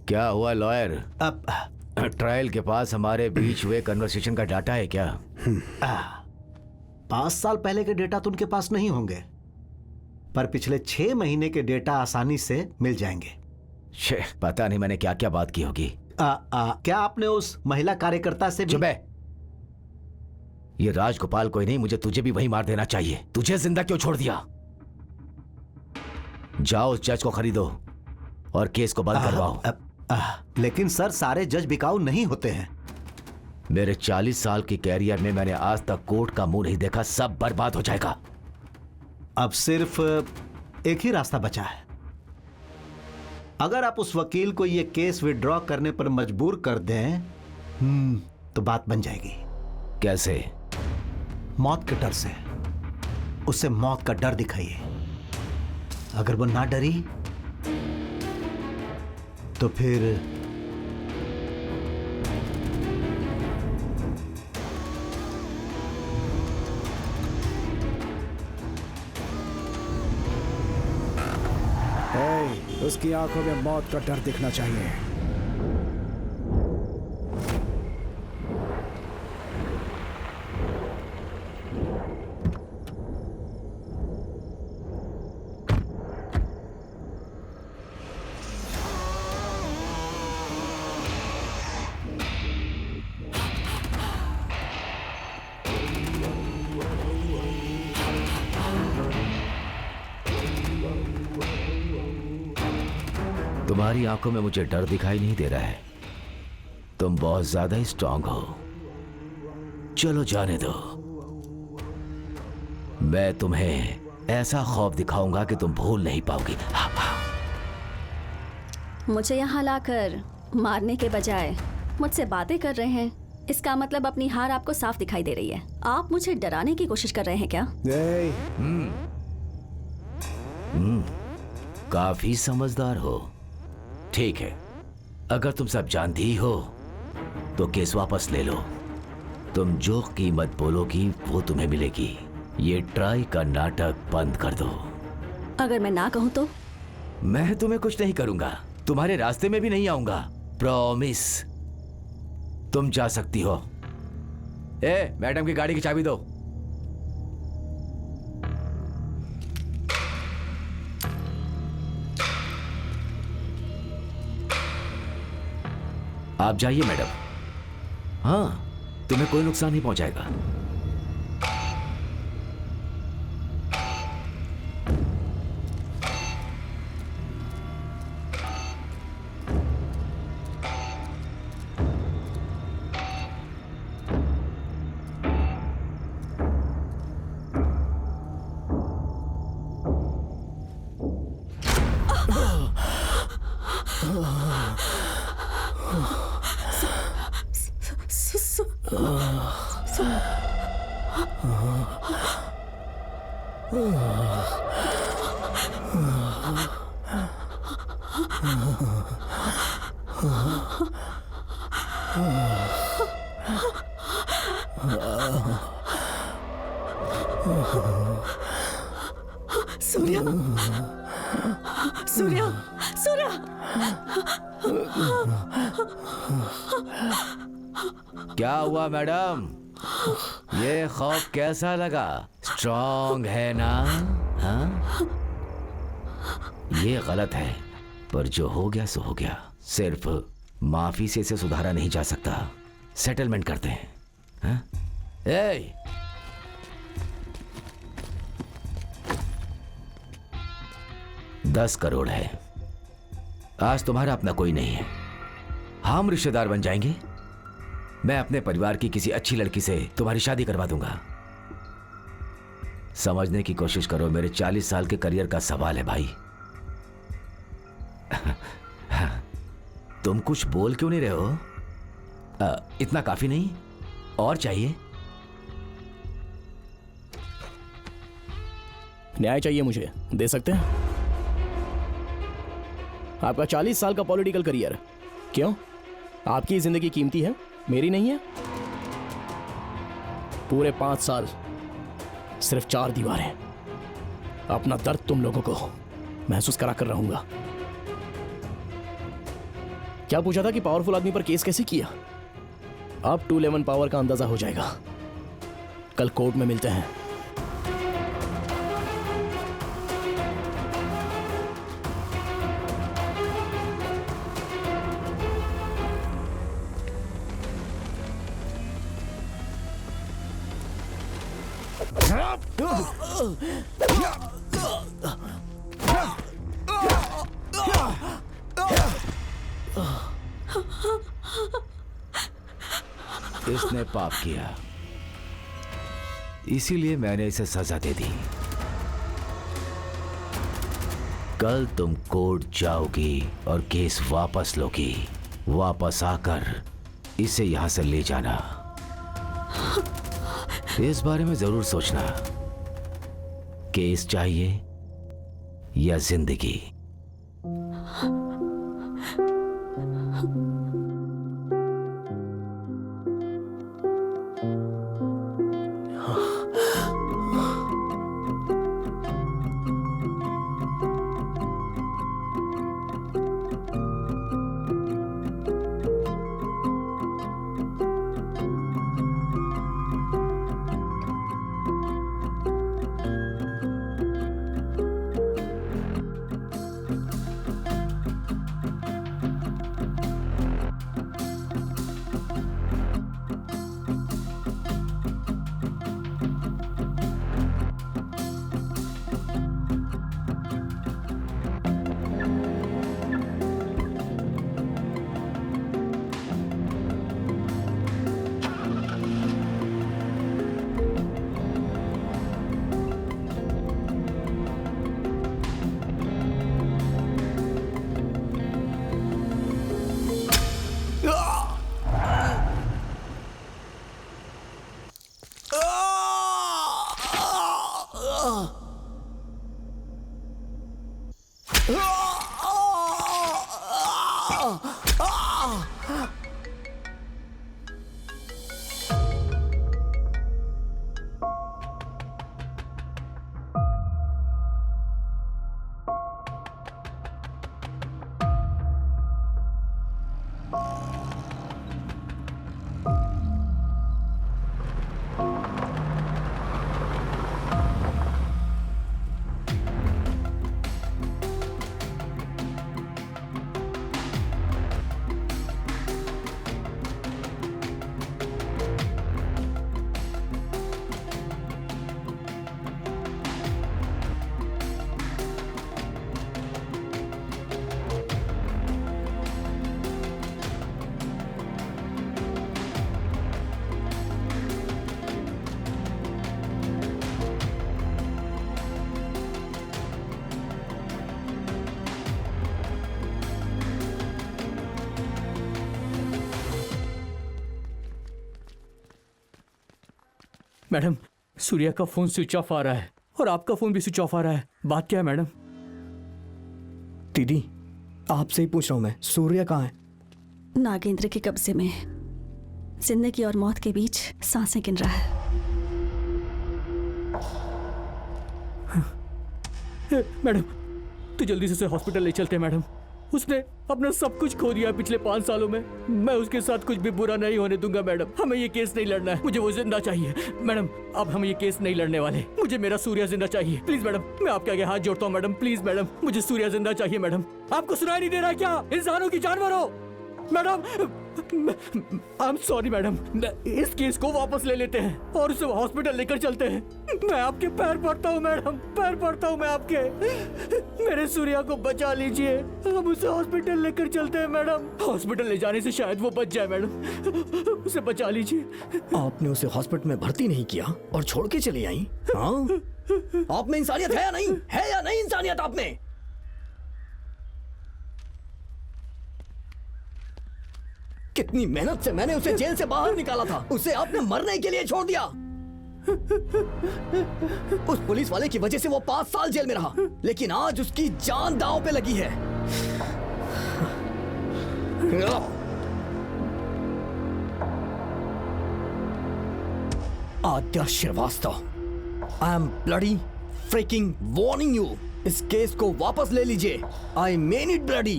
क्या हुआ लॉयर? अब ट्रायल के पास हमारे बीच हुए कन्वर्सेशन का डाटा है क्या? 5 साल पहले के डेटा तो उनके पास नहीं होंगे, पर पिछले 6 महीने के डेटा आसानी से मिल जाएंगे। पता नहीं मैंने क्या क्या बात की होगी। क्या आपने उस महिला कार्यकर्ता से भी? चुप है। ये राजगोपाल कोई नहीं, मुझे तुझे भी वही मार देना चाहिए। तुझे जिंदा क्यों छोड़ दिया? जाओ उस जज को खरीदो और केस को बंद करवाओ। लेकिन सर, सारे जज बिकाऊ नहीं होते हैं। मेरे 40 साल की कैरियर में मैंने आज तक कोर्ट का मुंह नहीं देखा। सब बर्बाद हो जाएगा। अब सिर्फ एक ही रास्ता बचा है। अगर आप उस वकील को यह केस विड्रॉ करने पर मजबूर कर दें तो बात बन जाएगी। कैसे? मौत के डर से। उसे मौत का डर दिखाइए। अगर वो ना डरी तो फिर उसकी आंखों में मौत का डर दिखना चाहिए। तुम्हारी आंखों में मुझे डर दिखाई नहीं दे रहा है। तुम बहुत ज्यादा ही स्ट्रांग हो। चलो जाने दो। मैं तुम्हें ऐसा खौफ दिखाऊंगा कि तुम भूल नहीं पाओगी। मुझे यहाँ लाकर मारने के बजाय मुझसे बातें कर रहे हैं। इसका मतलब अपनी हार आपको साफ दिखाई दे रही है। आप मुझे डराने की कोशिश कर रहे हैं क्या? काफी समझदार हो। ठीक है, अगर तुम सब जानती हो तो केस वापस ले लो। तुम जो कीमत बोलोगी वो तुम्हें मिलेगी। ये ट्राई का नाटक बंद कर दो। अगर मैं ना कहूं तो? मैं तुम्हें कुछ नहीं करूंगा। तुम्हारे रास्ते में भी नहीं आऊंगा। प्रॉमिस। तुम जा सकती हो। मैडम की गाड़ी की चाबी दो। आप जाइए मैडम। हाँ, तुम्हें कोई नुकसान नहीं पहुंचाएगा। सूर्या, सूर्या, सूर्या। क्या हुआ मैडम? ये खौफ कैसा लगा? स्ट्रॉन्ग है ना? हाँ? ये गलत है, पर जो हो गया सो हो गया। सिर्फ माफी से इसे सुधारा नहीं जा सकता। सेटलमेंट करते हैं। हाँ? 10 करोड़ है। आज तुम्हारा अपना कोई नहीं है। हम रिश्तेदार बन जाएंगे। मैं अपने परिवार की किसी अच्छी लड़की से तुम्हारी शादी करवा दूंगा। समझने की कोशिश करो, मेरे 40 साल के करियर का सवाल है भाई। तुम कुछ बोल क्यों नहीं रहे हो? इतना काफी नहीं? और चाहिए? न्याय चाहिए मुझे, दे सकते हैं? आपका 40 साल का पॉलिटिकल करियर, क्यों? आपकी जिंदगी कीमती है, मेरी नहीं है? पूरे 5 साल सिर्फ 4 दीवारें। अपना दर्द तुम लोगों को महसूस करा कर रहूंगा। क्या पूछा था कि पावरफुल आदमी पर केस कैसे किया? अब 211 पावर का अंदाजा हो जाएगा। कल कोर्ट में मिलते हैं। इसने पाप किया, इसीलिए मैंने इसे सजा दे दी। कल तुम कोर्ट जाओगी और केस वापस लोगी। वापस आकर इसे यहां से ले जाना। इस बारे में जरूर सोचना, केस चाहिए या जिंदगी। मैडम, सूर्या का फोन स्विच ऑफ आ रहा है और आपका फोन भी स्विच ऑफ आ रहा है। बात क्या है मैडम? दीदी, आपसे ही पूछ रहा हूं मैं, सूर्या कहाँ है? नागेंद्र के कब्जे में। जिंदगी और मौत के बीच सांसें गिन रहा है। मैडम, तो जल्दी से उसे हॉस्पिटल ले चलते हैं मैडम। उसने अपना सब कुछ खो दिया पिछले 5 सालों में। मैं उसके साथ कुछ भी बुरा नहीं होने दूंगा मैडम। हमें ये केस नहीं लड़ना है, मुझे वो जिंदा चाहिए मैडम। अब हम ये केस नहीं लड़ने वाले, मुझे मेरा सूर्या जिंदा चाहिए। प्लीज मैडम, मैं आपके आगे हाथ जोड़ता हूँ मैडम। प्लीज मैडम, मुझे सूर्या जिंदा चाहिए मैडम। आपको सुनाई नहीं दे रहा क्या? इंसानों की जानवर हो madam. I am sorry madam. इस केस को वापस ले लेते हैं और उसे हॉस्पिटल लेकर चलते हैं। मैं आपके पैर पड़ता हूँ मैडम, पैर पड़ता हूँ मैं आपके। मेरे सूर्या को बचा लीजिए। हम उसे हॉस्पिटल लेकर चलते हैं मैडम। हॉस्पिटल ले जाने से शायद वो बच जाए मैडम। उसे बचा लीजिए। आपने उसे हॉस्पिटल में भर्ती नहीं किया और छोड़ के चली आई? हाँ? आप में इंसानियत है या नहीं? है या नहीं इंसानियत आप में? कितनी मेहनत से मैंने उसे जेल से बाहर निकाला था, उसे आपने मरने के लिए छोड़ दिया। उस पुलिस वाले की वजह से वो 5 साल जेल में रहा, लेकिन आज उसकी जान दांव पे लगी है। Aadya Srivastava, I am bloody freaking warning you. इस केस को वापस ले लीजिए। I mean it bloody.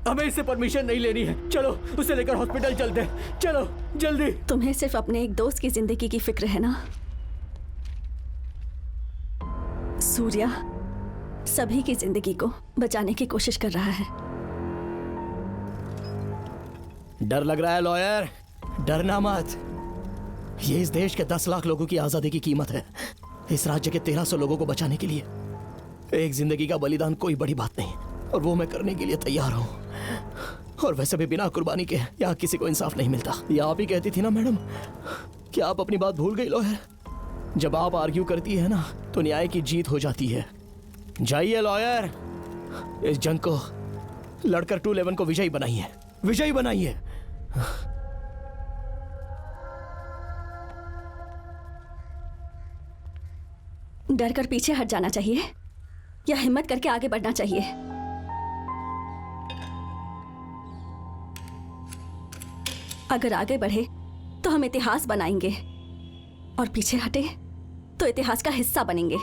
हमें इससे परमिशन नहीं लेनी है। चलो उसे लेकर हॉस्पिटल चलते हैं, चलो जल्दी। तुम्हें सिर्फ अपने एक दोस्त की जिंदगी की फिक्र है ना? सूर्या सभी की जिंदगी को बचाने की कोशिश कर रहा है। डर लग रहा है लॉयर? डरना मत। ये इस देश के 10 लाख लोगों की आजादी की कीमत है। इस राज्य के 1300 लोगों को बचाने के लिए एक जिंदगी का बलिदान कोई बड़ी बात नहीं, और वो मैं करने के लिए तैयार हूं। और वैसे भी बिना कुर्बानी के यहाँ किसी को इंसाफ नहीं मिलता। ये आप ही कहती थी ना मैडम कि आप अपनी बात भूल गई लॉयर? जब आप आर्ग्यू करती है ना तो न्याय की जीत हो जाती है। जाइए लॉयर, इस जंग को लड़कर 211 को विजयी बनाइए, विजयी बनाइए। डर कर पीछे हट जाना चाहिए या हिम्मत करके आगे बढ़ना चाहिए? अगर आगे बढ़े तो हम इतिहास बनाएंगे, और पीछे हटे तो इतिहास का हिस्सा बनेंगे।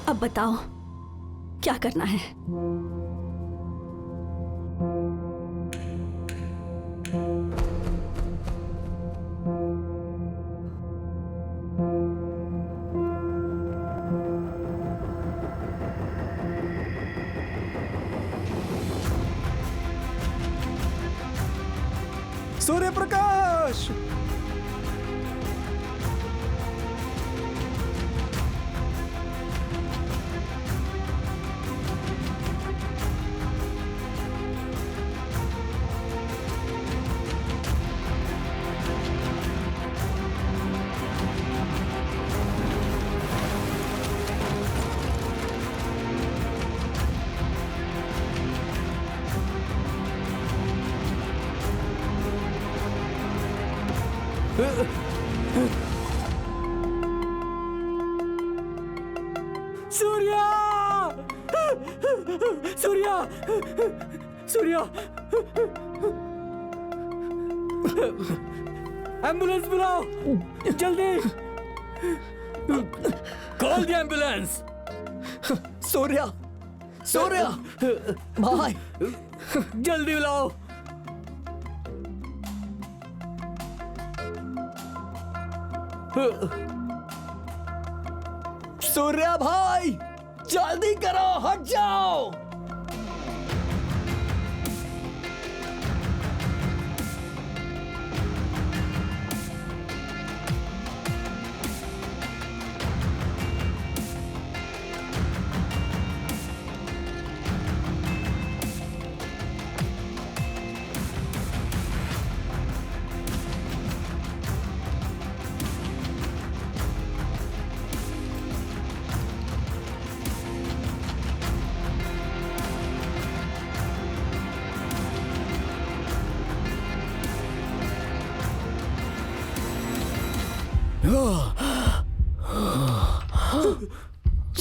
अब बताओ क्या करना है? सूर्य प्रकाश! सूर्या! सूर्या! सूर्या! एम्बुलेंस बुलाओ जल्दी! Call the ambulance! Surya, Surya भाई, जल्दी बुलाओ! सूर्या भाई, जल्दी करो, हट जाओ।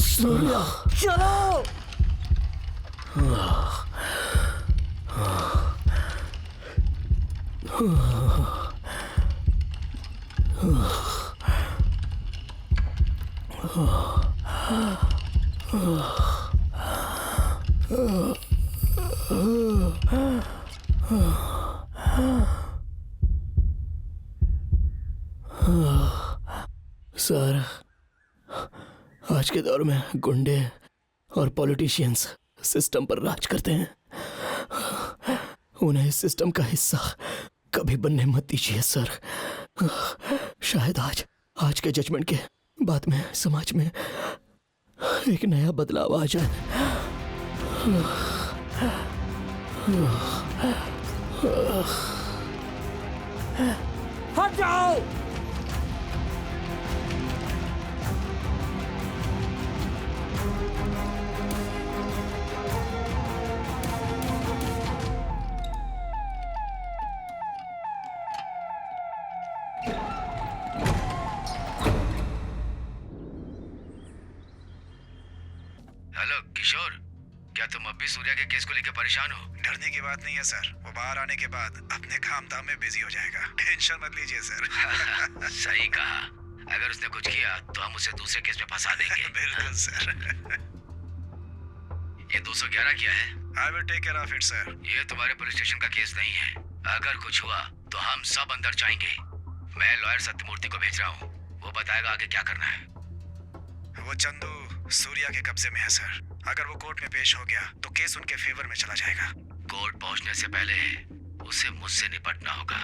सूर्या, चलो। सर, आज के दौर में गुंडे और पॉलिटिशियंस सिस्टम पर राज करते हैं। उन्हें इस सिस्टम का हिस्सा कभी बनने मत दीजिए सर। शायद आज के जजमेंट के बाद में समाज में एक नया बदलाव आ जाए। हट जाओ! हेलो किशोर, क्या तुम अब भी सूर्या के केस को लेकर परेशान हो? डरने की बात नहीं है सर, वो बाहर आने के बाद अपने काम धाम में बिजी हो जाएगा। टेंशन मत लीजिए सर। सही कहा, अगर उसने कुछ किया तो हम उसे दूसरे केस में फंसा देंगे। बिल्कुल सर। ये 211 क्या है? I will take care of it sir. ये तुम्हारे पुलिस स्टेशन का केस नहीं है। अगर कुछ हुआ तो हम सब अंदर जाएंगे। मैं लॉयर सत्यमूर्ति को भेज रहा हूँ, वो बताएगा आगे क्या करना है। वो चंदू सूर्या के कब्जे में है सर। अगर वो कोर्ट में पेश हो गया तो केस उनके फेवर में चला जाएगा। कोर्ट पहुंचने से पहले उसे मुझसे निपटना होगा।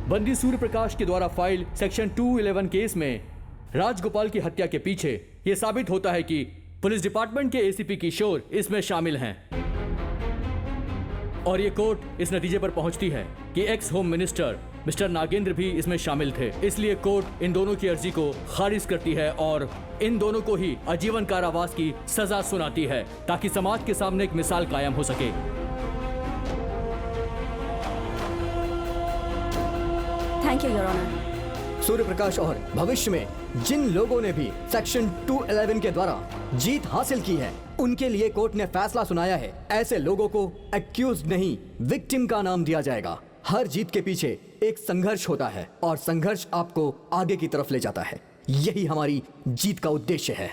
बंदी सूर्य प्रकाश के द्वारा फाइल सेक्शन 211 केस में राजगोपाल की हत्या के पीछे यह साबित होता है कि पुलिस डिपार्टमेंट के एसीपी किशोर इसमें शामिल हैं। और ये कोर्ट इस नतीजे पर पहुंचती है कि x home minister mister Nagendra भी इसमें शामिल थे। इसलिए कोर्ट इन दोनों की अर्जी को खारिज करती है और इन दोनों को ही आजीवन कारावास की सजा सुनाती है ताकि समाज के सामने एक मिसाल कायम हो सके। Thank you your honour. Surya Prakash और भविष्य में जिन लोगों ने भी सेक्शन 211 के द्वारा जीत हासिल की है, उनके लिए कोर्ट ने फैसला सुनाया है। ऐसे लोगों को एक्यूज नहीं, विक्टिम का नाम दिया जाएगा। हर जीत के पीछे एक संघर्ष होता है और संघर्ष आपको आगे की तरफ ले जाता है। यही हमारी जीत का उद्देश्य है।